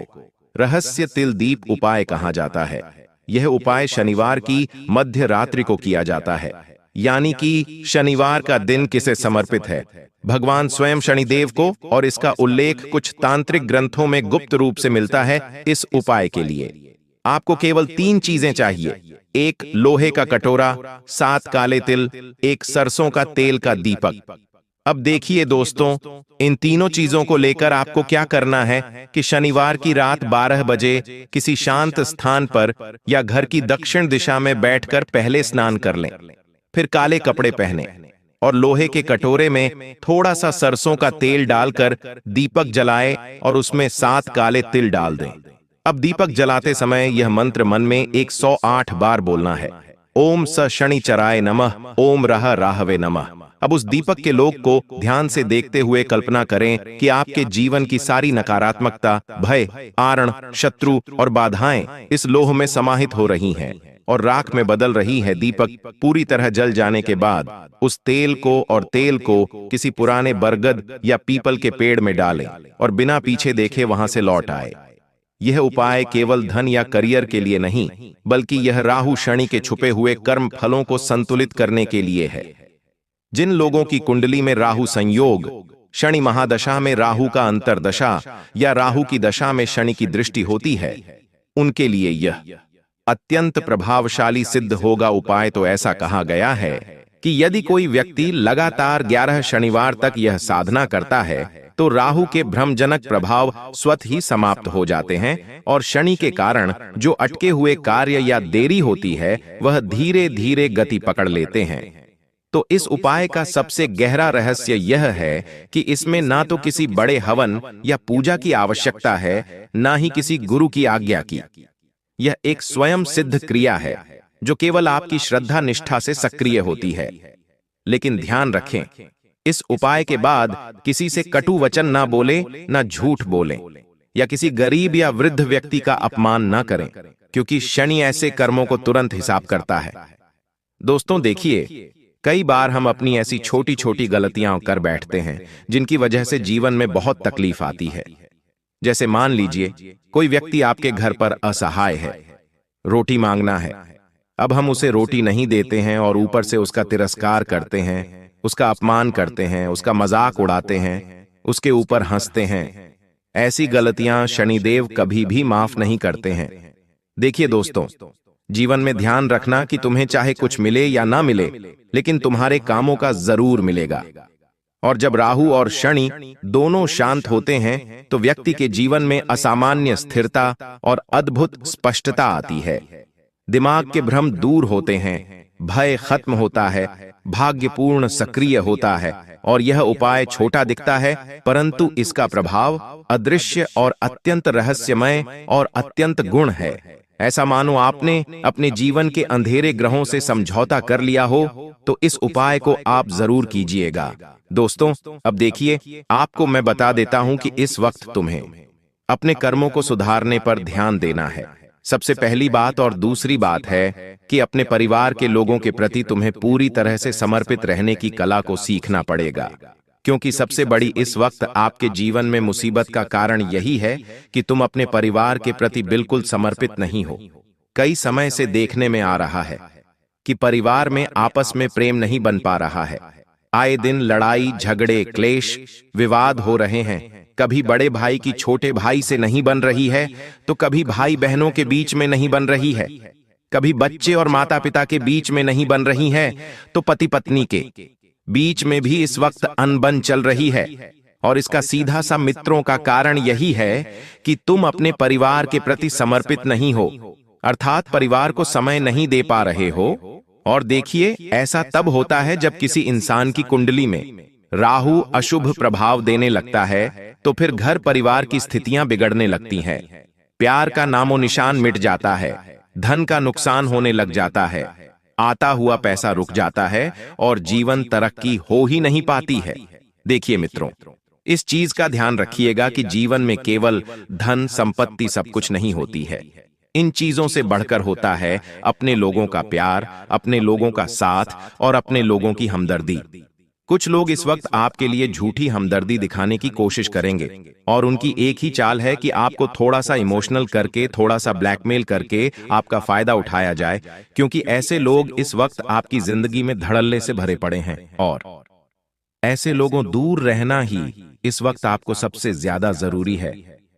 रहस्य तिल दीप उपाय कहा जाता है। यह उपाय शनिवार की मध्य रात्रि को किया जाता है, यानी कि शनिवार का दिन किसे समर्पित है? भगवान स्वयं शनिदेव को, और इसका उल्लेख कुछ तांत्रिक ग्रंथों में गुप्त रूप से मिलता है। इस उपाय के लिए आपको केवल 3 चीजें चाहिए: एक लोहे का कटोरा, 7 काले तिल, एक सरसों का तेल का दीपक। अब देखिए दोस्तों, इन तीनों चीजों को लेकर आपको क्या करना है कि शनिवार की रात 12 बजे किसी शांत स्थान पर या घर की दक्षिण दिशा में बैठकर पहले स्नान कर लें, फिर काले कपड़े पहने और लोहे के कटोरे में थोड़ा सा सरसों का तेल डालकर दीपक जलाएं और उसमें 7 काले तिल डाल दें। अब दीपक जलाते समय यह मंत्र मन में 108 बार बोलना है: ओम स शनिचराय नमः, ओम रह राहवे नमः। अब उस दीपक के लोक को ध्यान से देखते हुए कल्पना करें कि आपके जीवन की सारी नकारात्मकता, भय, आरण, शत्रु और बाधाएं इस लोह में समाहित हो रही हैं और राख में बदल रही है। दीपक पूरी तरह जल जाने के बाद उस तेल को किसी पुराने बरगद या पीपल के पेड़ में डालें और बिना पीछे देखे वहां से लौट आए। यह उपाय केवल धन या करियर के लिए नहीं, बल्कि यह राहु शनि के छुपे हुए कर्म फलों को संतुलित करने के लिए है। जिन लोगों की कुंडली में राहु संयोग, शनि महादशा में राहु का अंतर्दशा या राहु की दशा में शनि की दृष्टि होती है, उनके लिए यह अत्यंत प्रभावशाली सिद्ध होगा। उपाय तो ऐसा कहा गया है कि यदि कोई व्यक्ति लगातार 11 शनिवार तक यह साधना करता है तो राहु के भ्रमजनक प्रभाव स्वतः ही समाप्त हो जाते हैं और शनि के कारण जो अटके हुए कार्य या देरी होती है वह धीरे धीरे गति पकड़ लेते हैं। तो इस उपाय का सबसे गहरा रहस्य यह है कि इसमें ना तो किसी बड़े हवन या पूजा की आवश्यकता है, ना ही किसी गुरु की आज्ञा की। यह एक स्वयं सिद्ध क्रिया है जो केवल आपकी श्रद्धा निष्ठा से सक्रिय होती है। लेकिन ध्यान रखें, इस उपाय के बाद किसी से कटु वचन ना बोले, ना झूठ बोलें या किसी गरीब या वृद्ध व्यक्ति का अपमान ना करें, क्योंकि शनि ऐसे कर्मों को तुरंत हिसाब करता है। दोस्तों देखिए, कई बार हम अपनी ऐसी छोटी छोटी गलतियां कर बैठते हैं जिनकी वजह से जीवन में बहुत तकलीफ आती है। जैसे मान लीजिए कोई व्यक्ति आपके घर पर असहाय है, रोटी मांगना है, अब हम उसे रोटी नहीं देते हैं और ऊपर से उसका तिरस्कार करते हैं, उसका अपमान करते हैं, उसका मजाक उड़ाते हैं, उसके ऊपर हंसते हैं। ऐसी गलतियां शनिदेव कभी भी माफ नहीं करते हैं। देखिए दोस्तों, जीवन में ध्यान रखना कि तुम्हें चाहे कुछ मिले या ना मिले, लेकिन तुम्हारे कामों का जरूर मिलेगा। और जब राहु और शनि दोनों शांत होते हैं तो व्यक्ति के जीवन में असामान्य स्थिरता और अद्भुत स्पष्टता आती है। दिमाग के भ्रम दूर होते हैं, भय खत्म होता है, भाग्यपूर्ण सक्रिय होता है और यह उपाय छोटा दिखता है, परंतु इसका प्रभाव अदृश्य और अत्यंत रहस्यमय और अत्यंत गुण है। ऐसा मानो आपने अपने जीवन के अंधेरे ग्रहों से समझौता कर लिया हो, तो इस उपाय को आप जरूर कीजिएगा। दोस्तों, अब देखिए, आपको मैं बता देता हूं कि इस वक्त तुम्हें अपने कर्मों को सुधारने पर ध्यान देना है। सबसे पहली बात और दूसरी बात है कि अपने परिवार के लोगों के प्रति तुम्हें पूरी तरह से समर्पित रहने की कला को सीखना पड़ेगा, क्योंकि सबसे बड़ी इस वक्त आपके जीवन में मुसीबत का कारण यही है कि तुम अपने परिवार के प्रति बिल्कुल समर्पित नहीं हो। कई समय से देखने में आ रहा है कि परिवार में आपस में प्रेम नहीं बन पा रहा है। आए दिन लड़ाई, झगड़े, क्लेश, विवाद हो रहे हैं। कभी बड़े भाई की छोटे भाई से नहीं बन रही है, तो कभी भाई बहनों के बीच में नहीं बन रही है, कभी बच्चे और माता पिता के बीच में नहीं बन रही है, तो पति पत्नी के बीच में भी इस वक्त अनबन चल रही है। और इसका सीधा सा मित्रों का कारण यही है कि तुम अपने परिवार के प्रति समर्पित नहीं हो, अर्थात परिवार को समय नहीं दे पा रहे हो। और देखिए, ऐसा तब होता है जब किसी इंसान की कुंडली में राहु अशुभ प्रभाव देने लगता है, तो फिर घर परिवार की स्थितियां बिगड़ने लगती हैं। प्यार का नामो निशान मिट जाता है, धन का नुकसान होने लग जाता है, आता हुआ पैसा रुक जाता है और जीवन तरक्की हो ही नहीं पाती है। देखिए मित्रों, इस चीज का ध्यान रखिएगा कि जीवन में केवल धन संपत्ति सब कुछ नहीं होती है। इन चीजों से बढ़कर होता है अपने लोगों का प्यार, अपने लोगों का साथ और अपने लोगों की हमदर्दी। कुछ लोग इस वक्त आपके लिए झूठी हमदर्दी दिखाने की कोशिश करेंगे और उनकी एक ही चाल है कि आपको थोड़ा सा इमोशनल करके, थोड़ा सा ब्लैकमेल करके आपका फायदा उठाया जाए, क्योंकि ऐसे लोग इस वक्त आपकी जिंदगी में धड़ल्ले से भरे पड़े हैं और ऐसे लोगों दूर रहना ही इस वक्त आपको सबसे ज्यादा जरूरी है।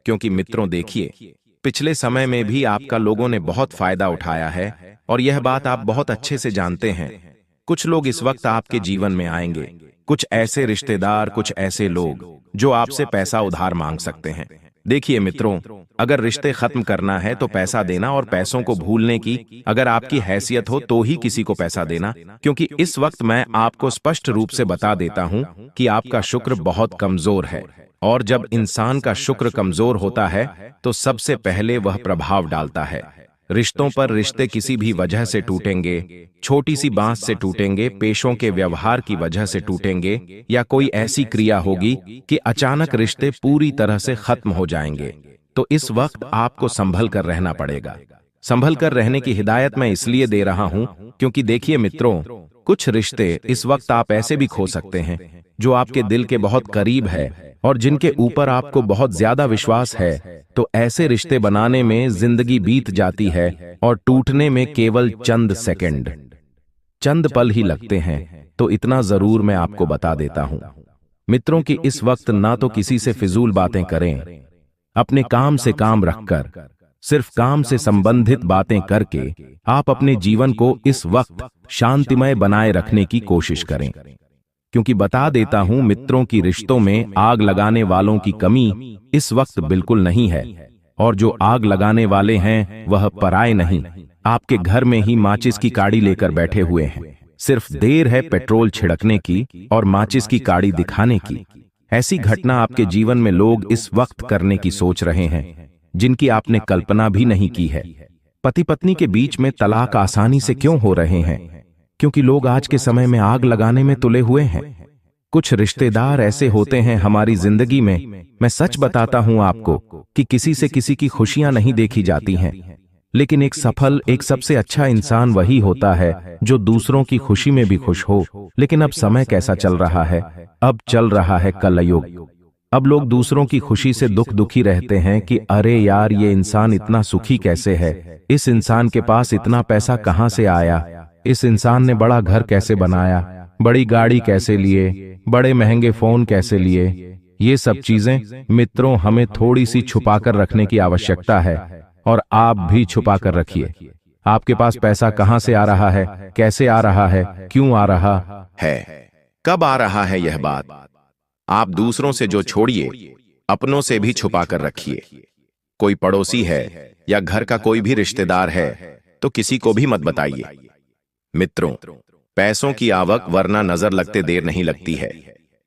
क्योंकि मित्रों देखिए, पिछले समय में भी आपका लोगों ने बहुत फायदा उठाया है और यह बात आप बहुत अच्छे से जानते हैं। कुछ लोग इस वक्त आपके जीवन में आएंगे, कुछ ऐसे रिश्तेदार, कुछ ऐसे लोग जो आपसे पैसा उधार मांग सकते हैं। देखिए मित्रों, अगर रिश्ते खत्म करना है तो पैसा देना, और पैसों को भूलने की अगर आपकी हैसियत हो तो ही किसी को पैसा देना, क्योंकि इस वक्त मैं आपको स्पष्ट रूप से बता देता हूं कि आपका शुक्र बहुत कमजोर है, और जब इंसान का शुक्र कमजोर होता है तो सबसे पहले वह प्रभाव डालता है रिश्तों पर। रिश्ते किसी भी वजह से टूटेंगे, छोटी सी बात से टूटेंगे, पेशों के व्यवहार की वजह से टूटेंगे, या कोई ऐसी क्रिया होगी कि अचानक रिश्ते पूरी तरह से खत्म हो जाएंगे। तो इस वक्त आपको संभल कर रहना पड़ेगा। संभल कर रहने की हिदायत मैं इसलिए दे रहा हूं क्योंकि देखिए मित्रों, कुछ रिश्ते इस वक्त आप ऐसे भी खो सकते हैं जो आपके दिल के बहुत करीब है और जिनके ऊपर आपको बहुत ज्यादा विश्वास है। तो ऐसे रिश्ते बनाने में जिंदगी बीत जाती है और टूटने में केवल चंद सेकंड, चंद पल ही लगते हैं। तो इतना जरूर मैं आपको बता देता हूं मित्रों कि इस वक्त ना तो किसी से फिजूल बातें करें, अपने काम से काम रखकर, सिर्फ काम से संबंधित बातें करके आप अपने जीवन को इस वक्त शांतिमय बनाए रखने की कोशिश करें। क्योंकि बता देता हूं मित्रों की रिश्तों में आग लगाने वालों की कमी इस वक्त बिल्कुल नहीं है, और जो आग लगाने वाले हैं वह पराए नहीं, आपके घर में ही माचिस की काड़ी लेकर बैठे हुए हैं। सिर्फ देर है पेट्रोल छिड़कने की और माचिस की काड़ी दिखाने की। ऐसी घटना आपके जीवन में लोग इस वक्त करने की सोच रहे हैं जिनकी आपने कल्पना भी नहीं की है। पति पत्नी के बीच में तलाक आसानी से क्यों हो रहे हैं? क्योंकि लोग आज के समय में आग लगाने में तुले हुए हैं। कुछ रिश्तेदार ऐसे होते हैं हमारी जिंदगी में, मैं सच बताता हूं आपको कि किसी से किसी की खुशियां नहीं देखी जाती हैं, लेकिन एक सफल, एक सबसे अच्छा इंसान वही होता है जो दूसरों की खुशी में भी खुश हो। लेकिन अब समय कैसा चल रहा है? अब चल रहा है कलयुग। अब लोग दूसरों की खुशी से दुखी रहते हैं कि अरे यार, ये इंसान इतना सुखी कैसे है, इस इंसान के पास इतना पैसा कहां से आया, इस इंसान ने बड़ा घर कैसे बनाया, बड़ी गाड़ी कैसे लिए, बड़े महंगे फोन कैसे लिए। ये सब चीजें मित्रों हमें थोड़ी सी छुपाकर रखने की आवश्यकता है, और आप भी छुपा कर रखिए। आपके पास पैसा कहां से आ रहा है, कैसे आ रहा है, क्यों आ रहा है, कब आ रहा है, यह बात आप दूसरों से जो छोड़िए, अपनों से भी छुपा कर रखिए। कोई पड़ोसी है या घर का कोई भी रिश्तेदार है तो किसी को भी मत बताइए। मित्रों, पैसों की आवक वरना नजर लगते देर नहीं लगती है।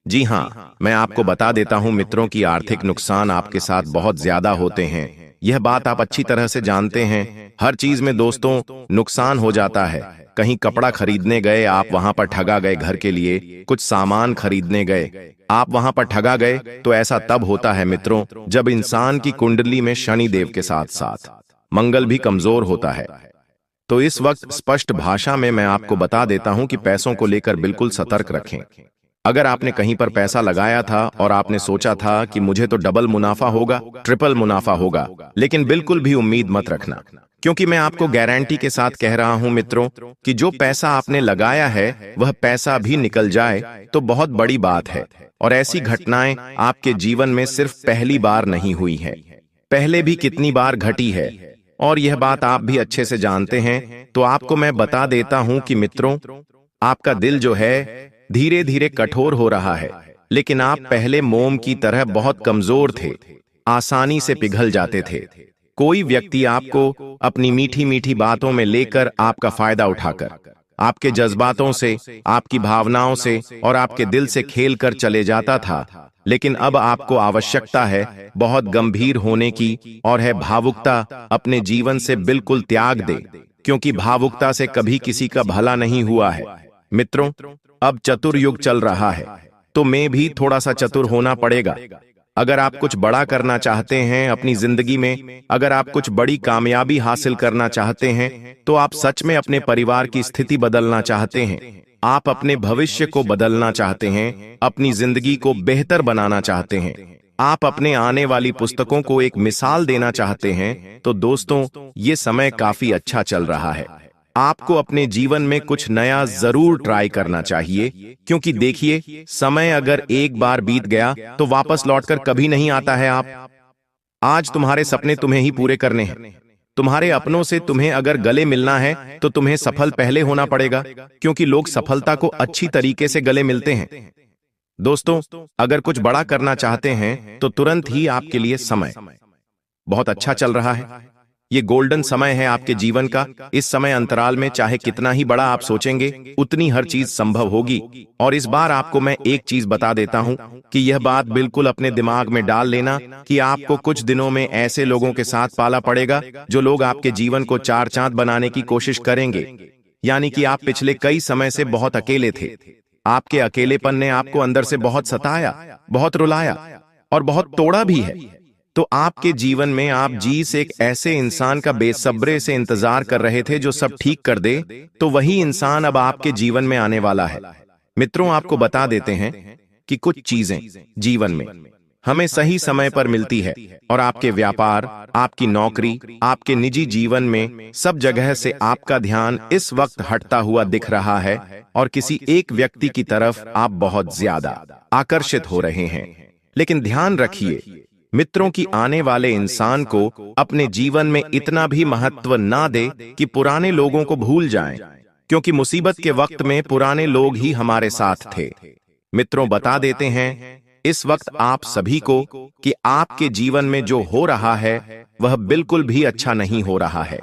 जी हां, मैं आपको बता देता हूं मित्रों की आर्थिक नुकसान आपके साथ बहुत ज्यादा होते हैं। यह बात आप अच्छी तरह से जानते हैं। हर चीज में दोस्तों नुकसान हो जाता है। कहीं कपड़ा खरीदने गए, आप वहां पर ठगा गए, घर के लिए कुछ सामान खरीदने गए, आप वहां पर ठगा गए, तो ऐसा तब होता है मित्रों जब इंसान की कुंडली में शनि देव के साथ साथ मंगल भी कमजोर होता है। तो इस वक्त स्पष्ट भाषा में मैं आपको बता देता हूं कि पैसों को लेकर बिल्कुल सतर्क रखें। अगर आपने कहीं पर पैसा लगाया था और आपने सोचा था कि मुझे तो डबल मुनाफा होगा, ट्रिपल मुनाफा होगा, लेकिन बिल्कुल भी उम्मीद मत रखना, क्योंकि मैं आपको गारंटी के साथ कह रहा हूं मित्रों कि जो पैसा आपने लगाया है वह पैसा भी निकल जाए तो बहुत बड़ी बात है। और ऐसी घटनाएं आपके जीवन में सिर्फ पहली बार नहीं हुई है, पहले भी कितनी बार घटी है, और यह बात आप भी अच्छे से जानते हैं। तो आपको मैं बता देता हूं कि मित्रों, आपका दिल जो है धीरे धीरे कठोर हो रहा है, लेकिन आप पहले मोम की तरह बहुत कमजोर थे, आसानी से पिघल जाते थे। कोई व्यक्ति आपको अपनी मीठी मीठी बातों में लेकर आपका फायदा उठाकर आपके जज्बातों से, आपकी भावनाओं से और आपके दिल से खेल कर चले जाता था, लेकिन अब आपको आवश्यकता है बहुत गंभीर होने की, और है भावुकता अपने जीवन से बिल्कुल त्याग दे, क्योंकि भावुकता से कभी किसी का भला नहीं हुआ है। मित्रों, अब चतुर युग चल रहा है, तो मैं भी थोड़ा सा चतुर होना पड़ेगा। अगर आप कुछ बड़ा करना चाहते हैं अपनी जिंदगी में, अगर आप कुछ बड़ी कामयाबी हासिल करना चाहते हैं, तो आप सच में अपने परिवार की स्थिति बदलना चाहते हैं, आप अपने भविष्य को बदलना चाहते हैं, अपनी जिंदगी को बेहतर बनाना चाहते हैं, आप अपने आने वाली पुस्तकों को एक मिसाल देना चाहते हैं, तो दोस्तों ये समय काफी अच्छा चल रहा है। आपको अपने जीवन में कुछ नया जरूर ट्राई करना चाहिए, क्योंकि देखिए समय अगर एक बार बीत गया तो वापस लौटकर कभी नहीं आता है। आप आज तुम्हारे सपने तुम्हें ही पूरे करने हैं। तुम्हारे अपनों से तुम्हें अगर गले मिलना है तो तुम्हें सफल पहले होना पड़ेगा, क्योंकि लोग सफलता को अच्छी तरीके से गले मिलते हैं। दोस्तों, अगर कुछ बड़ा करना चाहते हैं तो तुरंत ही आपके लिए समय बहुत अच्छा चल रहा है। ये गोल्डन समय है आपके जीवन का। इस समय अंतराल में चाहे कितना ही बड़ा आप सोचेंगे, उतनी हर चीज संभव होगी। और इस बार आपको मैं एक चीज बता देता हूं कि यह बात बिल्कुल अपने दिमाग में डाल लेना कि आपको कुछ दिनों में ऐसे लोगों के साथ पाला पड़ेगा जो लोग आपके जीवन को चार चांद बनाने की कोशिश करेंगे। यानी कि आप पिछले कई समय से बहुत अकेले थे। आपके अकेलेपन ने आपको अंदर से बहुत सताया, बहुत रुलाया और बहुत तोड़ा भी है। तो आपके जीवन में आप जिस एक ऐसे इंसान का बेसब्रे से इंतजार कर रहे थे जो सब ठीक कर दे, तो वही इंसान अब आपके जीवन में आने वाला है। मित्रों, आपको बता देते हैं कि कुछ चीजें जीवन में हमें सही समय पर मिलती है, और आपके व्यापार, आपकी नौकरी, आपके निजी जीवन में सब जगह से आपका ध्यान इस वक्त हटता हुआ दिख रहा है, और किसी एक व्यक्ति की तरफ आप बहुत ज्यादा आकर्षित हो रहे हैं। लेकिन ध्यान रखिए मित्रों की आने वाले इंसान को अपने जीवन में इतना भी महत्व ना दे कि पुराने लोगों को भूल जाएं, क्योंकि मुसीबत के वक्त में पुराने लोग ही हमारे साथ थे। मित्रों, बता देते हैं इस वक्त आप सभी को कि आपके जीवन में जो हो रहा है वह बिल्कुल भी अच्छा नहीं हो रहा है।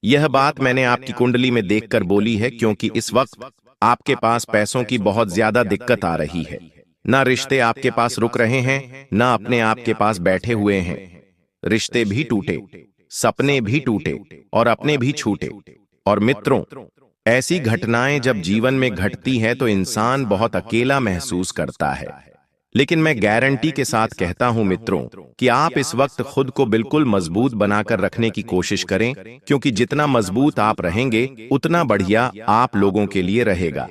यह बात मैंने आपकी कुंडली में देखकर बोली है, क्योंकि इस वक्त आपके पास पैसों की बहुत ज्यादा दिक्कत आ रही है। ना रिश्ते आपके पास रुक रहे हैं, ना अपने आप के पास बैठे हुए हैं। रिश्ते भी टूटे, सपने भी टूटे और अपने भी छूटे। और मित्रों, ऐसी घटनाएं जब जीवन में घटती हैं तो इंसान बहुत अकेला महसूस करता है। लेकिन मैं गारंटी के साथ कहता हूं मित्रों कि आप इस वक्त खुद को बिल्कुल मजबूत बनाकर रखने की कोशिश करें, क्योंकि जितना मजबूत आप रहेंगे उतना बढ़िया आप लोगों के लिए रहेगा।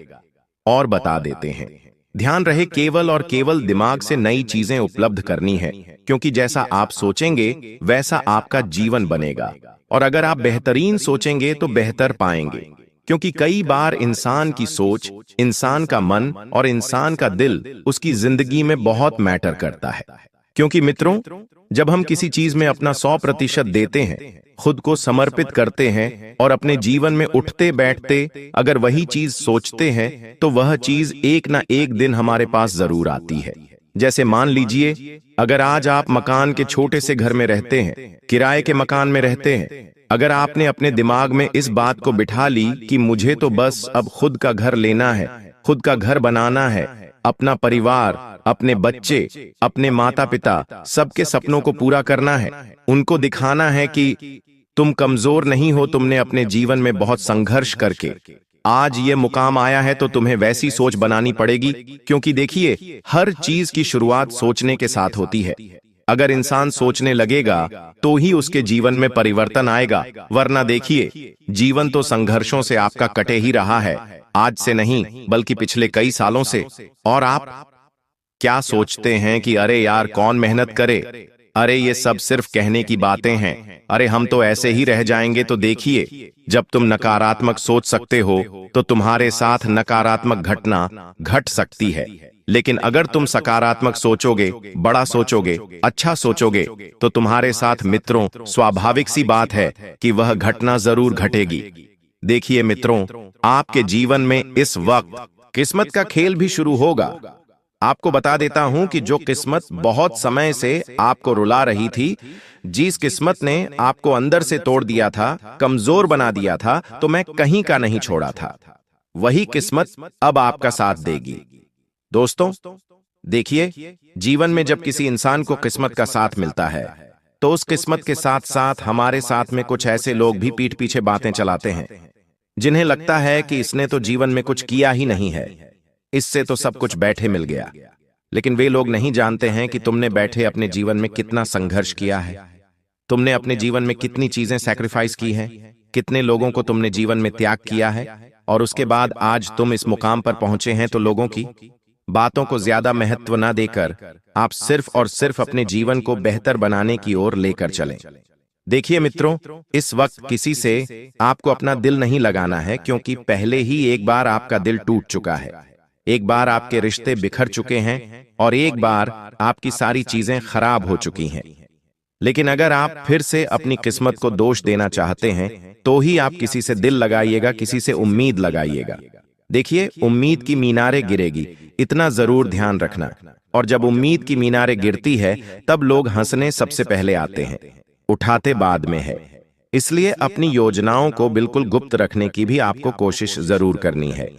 और बता देते हैं, ध्यान रहे केवल और केवल दिमाग से नई चीजें उपलब्ध करनी है, क्योंकि जैसा आप सोचेंगे वैसा आपका जीवन बनेगा। और अगर आप बेहतरीन सोचेंगे तो बेहतर पाएंगे, क्योंकि कई बार इंसान की सोच, इंसान का मन और इंसान का दिल उसकी जिंदगी में बहुत मैटर करता है। क्योंकि मित्रों, जब हम किसी चीज में अपना 100% देते हैं, खुद को समर्पित करते हैं और अपने जीवन में उठते बैठते अगर वही चीज सोचते हैं, तो वह चीज एक ना एक दिन हमारे पास जरूर आती है। जैसे मान लीजिए, अगर आज आप मकान के छोटे से घर में रहते हैं, किराए के मकान में रहते हैं, अगर आपने अपने दिमाग में इस बात को बिठा ली कि मुझे तो बस अब खुद का घर लेना है, खुद का घर बनाना है, अपना परिवार, अपने बच्चे, अपने माता पिता, सबके सपनों को पूरा करना है, उनको दिखाना है कि तुम कमजोर नहीं हो, तुमने अपने जीवन में बहुत संघर्ष करके आज ये मुकाम आया है, तो तुम्हें वैसी सोच बनानी पड़ेगी। क्योंकि देखिए, हर चीज की शुरुआत सोचने के साथ होती है। अगर इंसान सोचने लगेगा तो ही उसके जीवन में परिवर्तन आएगा, वरना देखिए, जीवन तो संघर्षों से आपका कटे ही रहा है, आज से नहीं बल्कि पिछले कई सालों से। और आप क्या सोचते हैं कि अरे यार कौन मेहनत करे, अरे ये सब सिर्फ कहने की बातें हैं, अरे हम तो ऐसे ही रह जाएंगे। तो देखिए, जब तुम नकारात्मक सोच सकते हो तो तुम्हारे साथ नकारात्मक घटना घट सकती है। लेकिन अगर तुम सकारात्मक सोचोगे, बड़ा सोचोगे, अच्छा सोचोगे, तो तुम्हारे साथ मित्रों स्वाभाविक सी बात है कि वह घटना जरूर घटेगी। देखिए मित्रों, आपके जीवन में इस वक्त किस्मत का खेल भी शुरू होगा। आपको बता देता हूं कि जो किस्मत बहुत समय से आपको रुला रही थी, जिस किस्मत ने आपको अंदर से तोड़ दिया था, कमजोर बना दिया था, तो मैं कहीं का नहीं छोड़ा था, वही किस्मत अब आपका साथ देगी। दोस्तों देखिए, जीवन में जब किसी इंसान को किस्मत का साथ मिलता है, तो उस किस्मत के साथ साथ हमारे साथ में कुछ ऐसे लोग भी पीठ पीछे बातें चलाते हैं, जिन्हें लगता है कि इसने तो जीवन में कुछ किया ही नहीं है, इससे तो सब कुछ बैठे मिल गया। लेकिन वे लोग नहीं जानते हैं कि तुमने बैठे अपने जीवन में कितना संघर्ष किया है, तुमने अपने जीवन में कितनी चीजें सैक्रिफाइस की हैं, कितने लोगों को तुमने जीवन में त्याग किया है और उसके बाद आज तुम इस मुकाम पर पहुंचे हैं। तो लोगों की बातों को ज्यादा महत्व ना देकर आप सिर्फ और सिर्फ अपने जीवन को बेहतर बनाने की ओर लेकर चलें। देखिए मित्रों, इस वक्त किसी से आपको अपना दिल नहीं लगाना है, क्योंकि पहले ही एक बार आपका दिल टूट चुका है, एक बार आपके रिश्ते बिखर चुके हैं और एक बार आपकी सारी चीजें खराब हो चुकी हैं। लेकिन अगर आप फिर से अपनी किस्मत को दोष देना चाहते हैं तो ही आप किसी से दिल लगाइएगा, किसी से उम्मीद लगाइएगा। देखिए, उम्मीद की मीनारें गिरेगी, इतना जरूर ध्यान रखना। और जब उम्मीद की मीनारें गिरती है तब लोग हंसने सबसे पहले आते हैं, उठाते बाद में है। इसलिए अपनी योजनाओं को बिल्कुल गुप्त रखने की भी आपको कोशिश जरूर करनी है।